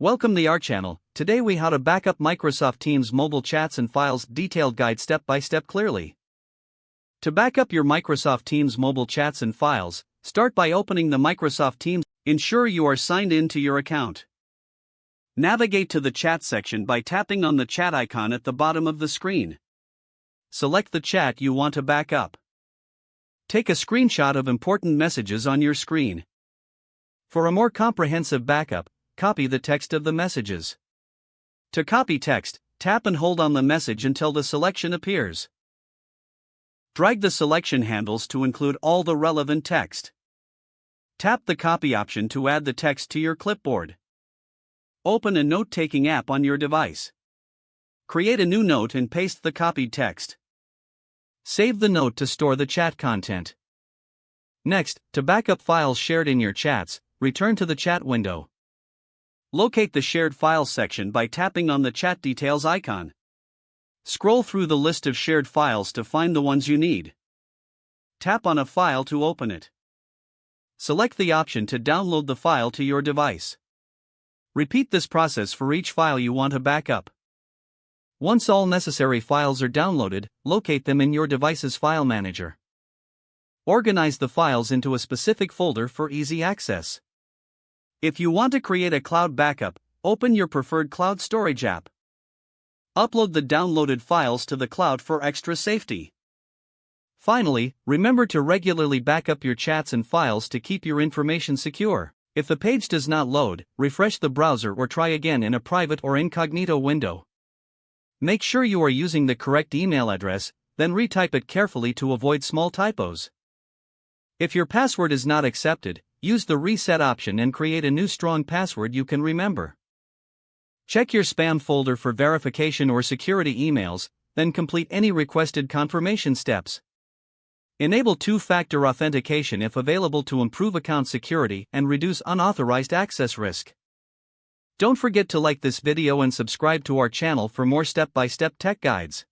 Welcome to our channel. Today we how to backup Microsoft Teams mobile chats and files, detailed guide step by step clearly. To backup your Microsoft Teams mobile chats and files, start by opening the Microsoft Teams. Ensure you are signed in to your account. Navigate to the chat section by tapping on the chat icon at the bottom of the screen. Select the chat you want to backup. Take a screenshot of important messages on your screen. For a more comprehensive backup, copy the text of the messages. To copy text, tap and hold on the message until the selection appears. Drag the selection handles to include all the relevant text. Tap the copy option to add the text to your clipboard. Open a note-taking app on your device. Create a new note and paste the copied text. Save the note to store the chat content. Next, to backup files shared in your chats, return to the chat window. Locate the Shared Files section by tapping on the Chat Details icon. Scroll through the list of shared files to find the ones you need. Tap on a file to open it. Select the option to download the file to your device. Repeat this process for each file you want to backup. Once all necessary files are downloaded, locate them in your device's file manager. Organize the files into a specific folder for easy access. If you want to create a cloud backup, open your preferred cloud storage app. Upload the downloaded files to the cloud for extra safety. Finally, remember to regularly backup your chats and files to keep your information secure. If the page does not load, refresh the browser or try again in a private or incognito window. Make sure you are using the correct email address, then retype it carefully to avoid small typos. If your password is not accepted, use the reset option and create a new strong password you can remember. Check your spam folder for verification or security emails, then complete any requested confirmation steps. Enable two-factor authentication if available to improve account security and reduce unauthorized access risk. Don't forget to like this video and subscribe to our channel for more step-by-step tech guides.